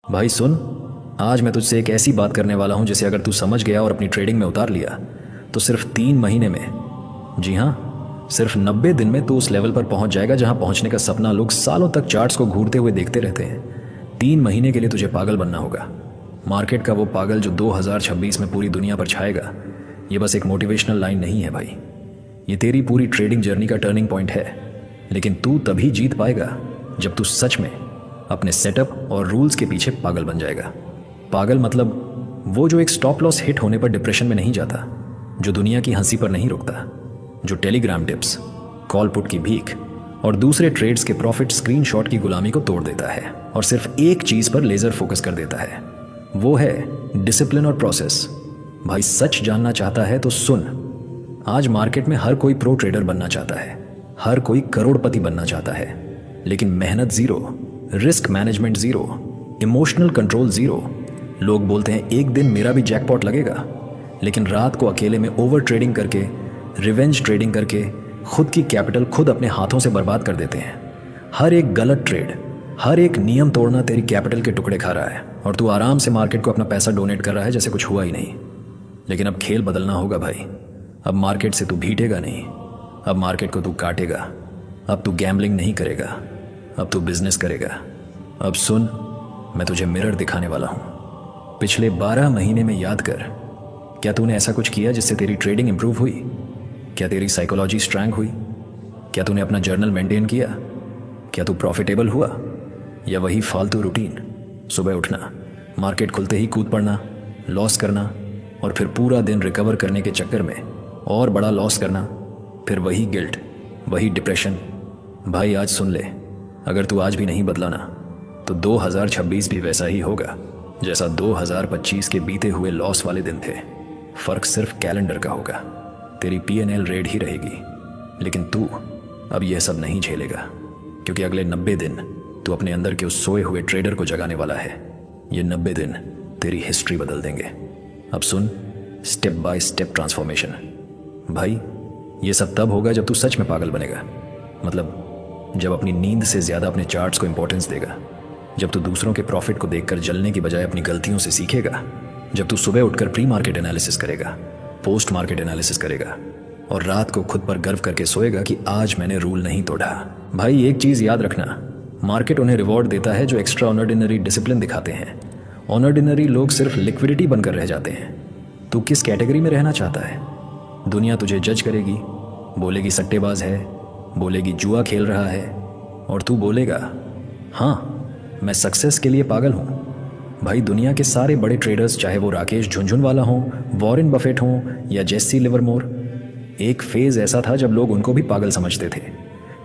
भाई सुन, आज मैं तुझसे एक ऐसी बात करने वाला हूं जिसे अगर तू समझ गया और अपनी ट्रेडिंग में उतार लिया तो सिर्फ 3 महीने में, जी हाँ, सिर्फ 90 दिन में तू उस लेवल पर पहुंच जाएगा जहां पहुंचने का सपना लोग सालों तक चार्ट्स को घूरते हुए देखते रहते हैं। 3 महीने के लिए तुझे पागल बनना होगा। मार्केट का वो पागल जो 2026 में पूरी दुनिया पर छाएगा, ये बस एक मोटिवेशनल लाइन नहीं है भाई, ये तेरी पूरी ट्रेडिंग जर्नी का टर्निंग पॉइंट है। लेकिन तू तभी जीत पाएगा जब तू सच में अपने सेटअप और रूल्स के पीछे पागल बन जाएगा। पागल मतलब वो जो एक स्टॉप लॉस हिट होने पर डिप्रेशन में नहीं जाता, जो दुनिया की हंसी पर नहीं रुकता, जो टेलीग्राम टिप्स, कॉल पुट की भीख और दूसरे ट्रेड्स के प्रॉफिट स्क्रीनशॉट की गुलामी को तोड़ देता है और सिर्फ एक चीज पर लेजर फोकस कर देता है, वो है डिसिप्लिन और प्रोसेस। भाई सच जानना चाहता है तो सुन, आज मार्केट में हर कोई प्रो ट्रेडर बनना चाहता है, हर कोई करोड़पति बनना चाहता है, लेकिन मेहनत zero, risk management zero, emotional control zero. लोग बोलते हैं एक दिन मेरा भी जैकपॉट लगेगा, लेकिन रात को अकेले में ओवर ट्रेडिंग करके, रिवेंज ट्रेडिंग करके खुद की कैपिटल खुद अपने हाथों से बर्बाद कर देते हैं। हर एक गलत ट्रेड, हर एक नियम तोड़ना तेरी कैपिटल के टुकड़े खा रहा है और तू आराम से मार्केट को अपना पैसा डोनेट कर रहा है जैसे कुछ हुआ ही नहीं। लेकिन अब खेल बदलना होगा भाई। अब मार्केट से तू भीटेगा नहीं, अब मार्केट को तू काटेगा। अब तू गैम्बलिंग नहीं करेगा, अब तू बिजनेस करेगा। अब सुन, मैं तुझे मिरर दिखाने वाला हूं। पिछले 12 महीने में याद कर, क्या तूने ऐसा कुछ किया जिससे तेरी ट्रेडिंग इंप्रूव हुई? क्या तेरी साइकोलॉजी स्ट्रांग हुई? क्या तूने अपना जर्नल मेंटेन किया? क्या तू प्रॉफिटेबल हुआ? या वही फालतू रूटीन, सुबह उठना, मार्केट खुलते ही कूद पड़ना, लॉस करना और फिर पूरा दिन रिकवर करने के चक्कर में और बड़ा लॉस करना, फिर वही गिल्ट, वही डिप्रेशन। भाई आज सुन ले, अगर तू आज भी नहीं बदला ना तो 2026 भी वैसा ही होगा जैसा 2025 के बीते हुए लॉस वाले दिन थे। फर्क सिर्फ कैलेंडर का होगा, तेरी P&L रेड ही रहेगी। लेकिन तू अब यह सब नहीं झेलेगा, क्योंकि अगले 90 दिन तू अपने अंदर के उस सोए हुए ट्रेडर को जगाने वाला है। ये 90 दिन तेरी हिस्ट्री बदल देंगे। अब सुन, स्टेप बाय स्टेप ट्रांसफॉर्मेशन। भाई ये सब तब होगा जब तू सच में पागल बनेगा, मतलब जब अपनी नींद से ज़्यादा अपने चार्ट्स को इंपॉर्टेंस देगा, जब तू दूसरों के प्रॉफिट को देखकर जलने की बजाय अपनी गलतियों से सीखेगा, जब तू सुबह उठकर प्री मार्केट एनालिसिस करेगा, पोस्ट मार्केट एनालिसिस करेगा और रात को खुद पर गर्व करके सोएगा कि आज मैंने रूल नहीं तोड़ा। भाई एक चीज़ याद रखना, मार्केट उन्हें रिवॉर्ड देता है जो एक्स्ट्रा ऑर्डिनरी डिसिप्लिन दिखाते हैं। ऑर्डिनरी लोग सिर्फ लिक्विडिटी बनकर रह जाते हैं। तू किस कैटेगरी में रहना चाहता है? दुनिया तुझे जज करेगी, बोलेगी सट्टेबाज है, बोलेगी जुआ खेल रहा है, और तू बोलेगा हाँ मैं सक्सेस के लिए पागल हूँ। भाई दुनिया के सारे बड़े ट्रेडर्स, चाहे वो राकेश झुनझुनवाला हों, वॉरेन बफेट हों या जेसी लिवरमोर, एक फेज़ ऐसा था जब लोग उनको भी पागल समझते थे,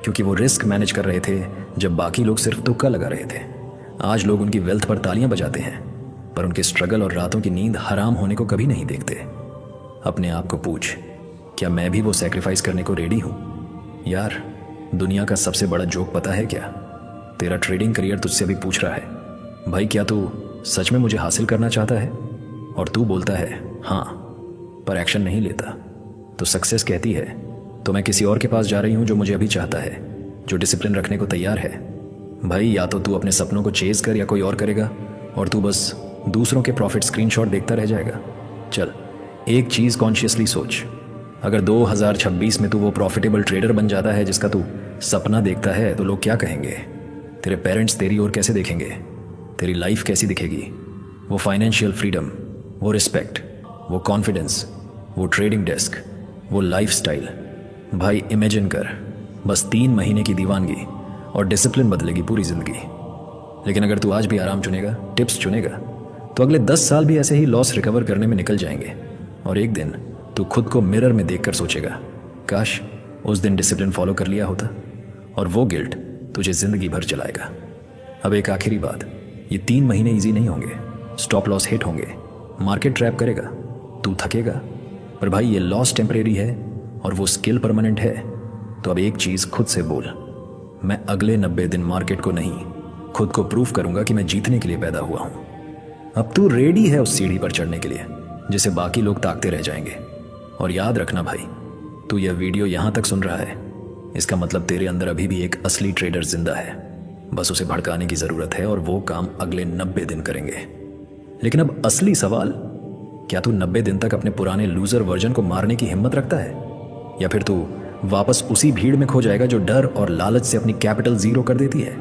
क्योंकि वो रिस्क मैनेज कर रहे थे जब बाकी लोग सिर्फ तुक्का लगा रहे थे। आज लोग उनकी वेल्थ पर तालियां बजाते हैं, पर उनके स्ट्रगल और रातों की नींद हराम होने को कभी नहीं देखते। अपने आप को पूछ, क्या मैं भी वो सेक्रीफाइस करने को रेडी हूँ? यार दुनिया का सबसे बड़ा जोक पता है क्या? तेरा ट्रेडिंग करियर तुझसे भी पूछ रहा है, भाई क्या तू सच में मुझे हासिल करना चाहता है? और तू बोलता है हाँ, पर एक्शन नहीं लेता। तो सक्सेस कहती है तो मैं किसी और के पास जा रही हूँ जो मुझे अभी चाहता है, जो डिसिप्लिन रखने को तैयार है। भाई या तो तू अपने सपनों को चेज कर या कोई और करेगा, और तू बस दूसरों के प्रॉफिट स्क्रीनशॉट देखता रह जाएगा। चल एक चीज़ कॉन्शियसली सोच, अगर 2026 में तू वो प्रॉफिटेबल ट्रेडर बन जाता है जिसका तू सपना देखता है, तो लोग क्या कहेंगे? तेरे पेरेंट्स तेरी ओर कैसे देखेंगे? तेरी लाइफ कैसी दिखेगी? वो फाइनेंशियल फ्रीडम, वो रिस्पेक्ट, वो कॉन्फिडेंस, वो ट्रेडिंग डेस्क, वो लाइफस्टाइल। भाई इमेजिन कर, बस 3 महीने की दीवानगी और डिसिप्लिन बदलेगी पूरी ज़िंदगी। लेकिन अगर तू आज भी आराम चुनेगा, टिप्स चुनेगा, तो अगले 10 साल भी ऐसे ही लॉस रिकवर करने में निकल जाएंगे। और एक दिन तू खुद को मिरर में देखकर सोचेगा, काश उस दिन डिसिप्लिन फॉलो कर लिया होता। और वो गिल्ट तुझे ज़िंदगी भर चलाएगा। अब एक आखिरी बात, ये 3 महीने ईजी नहीं होंगे। स्टॉप लॉस हिट होंगे, मार्केट ट्रैप करेगा, तू थकेगा, पर भाई ये लॉस टेम्परेरी है और वो स्किल परमानेंट है। तो अब एक चीज़ खुद से बोल, मैं अगले 90 दिन मार्केट को नहीं, खुद को प्रूफ करूंगा कि मैं जीतने के लिए पैदा हुआ हूं। अब तू रेडी है उस सीढ़ी पर चढ़ने के लिए जिसे बाकी लोग ताकते रह जाएंगे। और याद रखना भाई, तू यह वीडियो यहां तक सुन रहा है, इसका मतलब तेरे अंदर अभी भी एक असली ट्रेडर जिंदा है। बस उसे भड़काने की ज़रूरत है और वो काम अगले 90 दिन करेंगे। लेकिन अब असली सवाल, क्या तू 90 दिन तक अपने पुराने लूज़र वर्जन को मारने की हिम्मत रखता है, या फिर तू वापस उसी भीड़ में खो जाएगा जो डर और लालच से अपनी कैपिटल ज़ीरो कर देती है?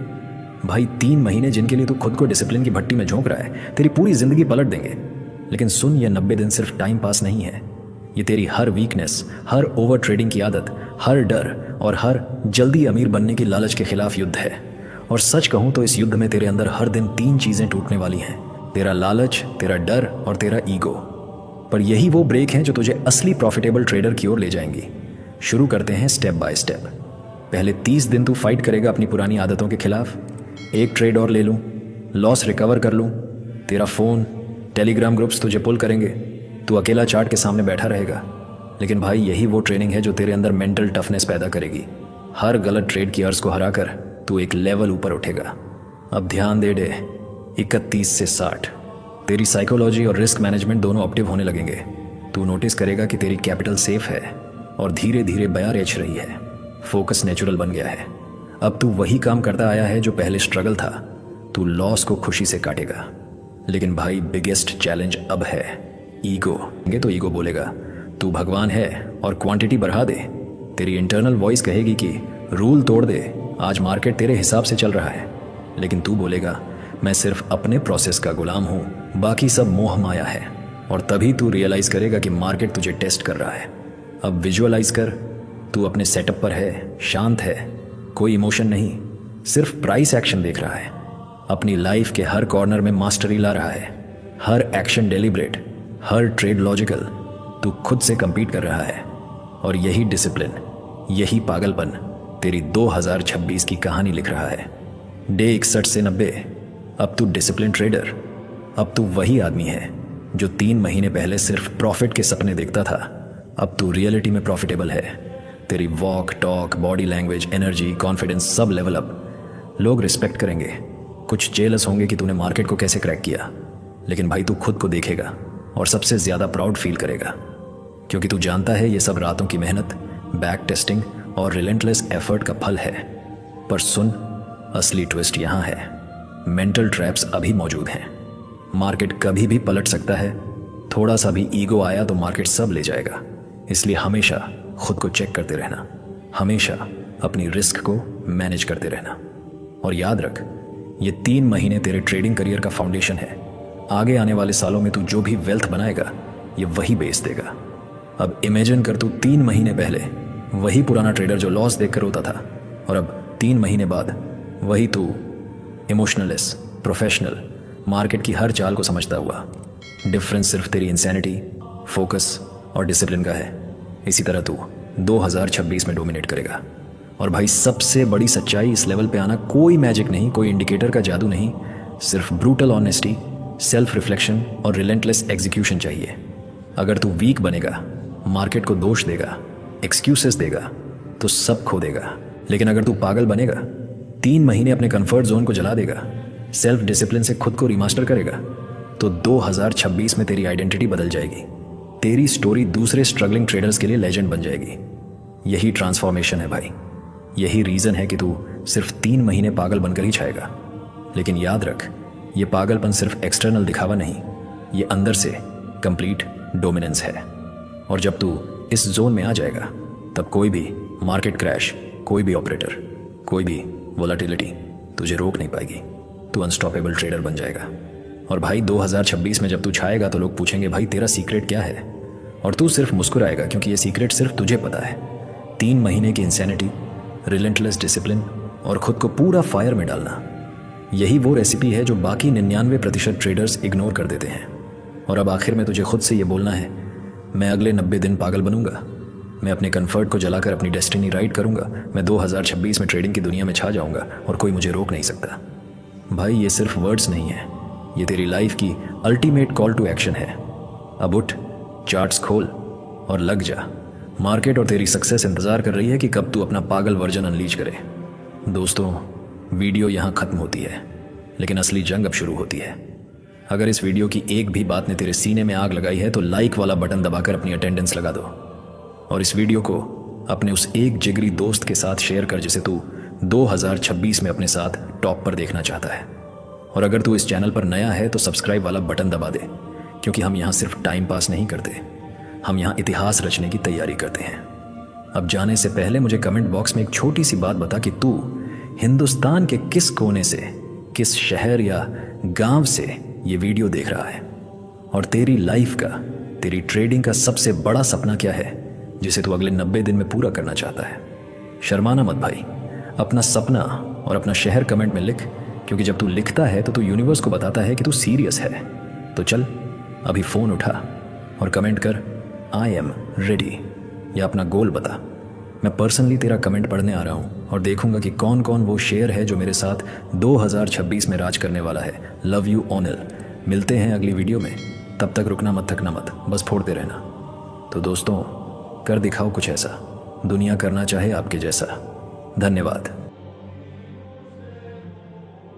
भाई 3 महीने जिनके लिए तू खुद को डिसिप्लिन की भट्टी में झोंक रहा है, तेरी पूरी ज़िंदगी पलट देंगे। लेकिन सुन, ये 90 दिन सिर्फ टाइम पास नहीं है। ये तेरी हर वीकनेस, हर ओवर ट्रेडिंग की आदत, हर डर और हर जल्दी अमीर बनने की लालच के खिलाफ युद्ध है। और सच कहूँ तो इस युद्ध में तेरे अंदर हर दिन 3 चीज़ें टूटने वाली हैं: तेरा लालच, तेरा डर और तेरा ईगो। पर यही वो ब्रेक हैं जो तुझे असली प्रॉफिटेबल ट्रेडर की ओर ले जाएंगी। शुरू करते हैं स्टेप बाय स्टेप। पहले 30 दिन तू फाइट करेगा अपनी पुरानी आदतों के खिलाफ। एक ट्रेड और ले लूँ, लॉस रिकवर कर लूँ, तेरा फ़ोन, टेलीग्राम ग्रुप्स तुझे पुल करेंगे, तू अकेला चार्ट के सामने बैठा रहेगा। लेकिन भाई यही वो ट्रेनिंग है जो तेरे अंदर मेंटल टफनेस पैदा करेगी। हर गलत ट्रेड की अर्ज को हराकर तू एक लेवल ऊपर उठेगा। अब ध्यान दे 31 से 60 तेरी साइकोलॉजी और रिस्क मैनेजमेंट दोनों एक्टिव होने लगेंगे। तू नोटिस करेगा कि तेरी कैपिटल सेफ है और धीरे धीरे बयार एच रही है। फोकस नेचुरल बन गया है। अब तू वही काम करता आया है जो पहले स्ट्रगल था। तू लॉस को खुशी से काटेगा। लेकिन भाई बिगेस्ट चैलेंज अब है ईगो। तो ईगो बोलेगा तू भगवान है और क्वांटिटी बढ़ा दे। तेरी इंटरनल वॉइस कहेगी कि रूल तोड़ दे, आज मार्केट तेरे हिसाब से चल रहा है। लेकिन तू बोलेगा मैं सिर्फ अपने प्रोसेस का गुलाम हूँ, बाकी सब मोह माया है। और तभी तू रियलाइज करेगा कि मार्केट तुझे टेस्ट कर रहा है। अब विजुअलाइज कर, तू अपने सेटअप पर है, शांत है, कोई इमोशन नहीं, सिर्फ प्राइस एक्शन देख रहा है। अपनी लाइफ के हर कॉर्नर में मास्टरी ला रहा है। हर एक्शन डेलिब्रेट, हर ट्रेड लॉजिकल। तू खुद से compete कर रहा है। और यही डिसिप्लिन, यही पागलपन तेरी 2026 की कहानी लिख रहा है। डे 61 से 90। अब तू डिसिप्लिन ट्रेडर। अब तू वही आदमी है जो 3 महीने पहले सिर्फ प्रॉफिट के सपने देखता था। अब तू रियलिटी में प्रॉफिटेबल है। तेरी walk, talk, body language, energy, confidence sub level up. लोग रिस्पेक्ट करेंगे, कुछ जेलस होंगे कि तूने मार्केट को कैसे क्रैक किया। लेकिन भाई तू खुद को देखेगा और सबसे ज़्यादा प्राउड फील करेगा, क्योंकि तू जानता है ये सब रातों की मेहनत, बैक टेस्टिंग और रिलेंटलेस एफर्ट का फल है। पर सुन, असली ट्विस्ट यहाँ है। मेंटल ट्रैप्स अभी मौजूद हैं। मार्केट कभी भी पलट सकता है। थोड़ा सा भी ईगो आया तो मार्केट सब ले जाएगा। इसलिए हमेशा खुद को चेक करते रहना, हमेशा अपनी रिस्क को मैनेज करते रहना। और याद रख, ये 3 महीने तेरे ट्रेडिंग करियर का फाउंडेशन है। आगे आने वाले सालों में तू जो भी वेल्थ बनाएगा, ये वही बेच देगा। अब इमेजिन कर, तू 3 महीने पहले वही पुराना ट्रेडर जो लॉस देखकर रोता था, और अब 3 महीने बाद वही तू इमोशनलेस प्रोफेशनल, मार्केट की हर चाल को समझता हुआ। डिफरेंस सिर्फ तेरी इंसैनिटी, फोकस और डिसिप्लिन का है। इसी तरह तू 2026 में डोमिनेट करेगा। और भाई सबसे बड़ी सच्चाई, इस लेवल पे आना कोई मैजिक नहीं, कोई इंडिकेटर का जादू नहीं, सिर्फ ब्रूटल ऑनेस्टी, सेल्फ रिफ्लेक्शन और रिलेंटलेस एग्जीक्यूशन चाहिए। अगर तू वीक बनेगा, मार्केट को दोष देगा, एक्सक्यूजेस देगा, तो सब खो देगा। लेकिन अगर तू पागल बनेगा, 3 महीने अपने कंफर्ट जोन को जला देगा, सेल्फ डिसिप्लिन से खुद को रिमास्टर करेगा, तो 2026 में तेरी आइडेंटिटी बदल जाएगी। तेरी स्टोरी दूसरे स्ट्रगलिंग ट्रेडर्स के लिए लेजेंड बन जाएगी। यही ट्रांसफॉर्मेशन है भाई। यही रीज़न है कि तू सिर्फ 3 महीने पागल बनकर ही छाएगा। लेकिन याद रख, ये पागलपन सिर्फ एक्सटर्नल दिखावा नहीं, ये अंदर से कंप्लीट डोमिनेंस है। और जब तू इस जोन में आ जाएगा, तब कोई भी मार्केट क्रैश, कोई भी ऑपरेटर, कोई भी वोलेटिलिटी तुझे रोक नहीं पाएगी। तू अनस्टॉपेबल ट्रेडर बन जाएगा। और भाई 2026 में जब तू छाएगा तो लोग पूछेंगे, भाई तेरा सीक्रेट क्या है? और तू सिर्फ मुस्कुराएगा, क्योंकि ये सीक्रेट सिर्फ तुझे पता है। 3 महीने की इंसैनिटी, रिलेंटलेस डिसिप्लिन और खुद को पूरा फायर में डालना, यही वो रेसिपी है जो बाकी 99% ट्रेडर्स इग्नोर कर देते हैं। और अब आखिर में तुझे खुद से ये बोलना है, मैं अगले 90 दिन पागल बनूंगा। मैं अपने कंफर्ट को जलाकर अपनी डेस्टिनी राइड करूंगा। मैं 2026 में ट्रेडिंग की दुनिया में छा जाऊंगा और कोई मुझे रोक नहीं सकता। भाई ये सिर्फ वर्ड्स नहीं है, ये तेरी लाइफ की अल्टीमेट कॉल टू एक्शन है। अब उठ, चार्ट्स खोल और लग जा। मार्केट और तेरी सक्सेस इंतज़ार कर रही है कि कब तू अपना पागल वर्जन अनलीज करे। दोस्तों, वीडियो यहाँ ख़त्म होती है, लेकिन असली जंग अब शुरू होती है। अगर इस वीडियो की एक भी बात ने तेरे सीने में आग लगाई है तो लाइक वाला बटन दबाकर अपनी अटेंडेंस लगा दो। और इस वीडियो को अपने उस एक जिगरी दोस्त के साथ शेयर कर जिसे तू 2026 में अपने साथ टॉप पर देखना चाहता है। और अगर तू इस चैनल पर नया है तो सब्सक्राइब वाला बटन दबा दे, क्योंकि हम यहाँ सिर्फ टाइम पास नहीं करते, हम यहाँ इतिहास रचने की तैयारी करते हैं। अब जाने से पहले मुझे कमेंट बॉक्स में एक छोटी सी बात बता कि तू हिंदुस्तान के किस कोने से, किस शहर या गांव से ये वीडियो देख रहा है, और तेरी लाइफ का, तेरी ट्रेडिंग का सबसे बड़ा सपना क्या है जिसे तू अगले 90 दिन में पूरा करना चाहता है। शर्माना मत भाई, अपना सपना और अपना शहर कमेंट में लिख, क्योंकि जब तू लिखता है तो तू यूनिवर्स को बताता है कि तू सीरियस है। तो चल अभी फ़ोन उठा और कमेंट कर आई एम रेडी, या अपना गोल बता। मैं पर्सनली तेरा कमेंट पढ़ने आ रहा हूँ और देखूंगा कि कौन कौन वो शेयर है जो मेरे साथ 2026 में राज करने वाला है। Love you O'Neill. मिलते हैं अगली वीडियो में, तब तक रुकना मत, थकना मत, बस फोड़ते रहना। तो दोस्तों, कर दिखाओ कुछ ऐसा दुनिया करना चाहे आपके जैसा। धन्यवाद।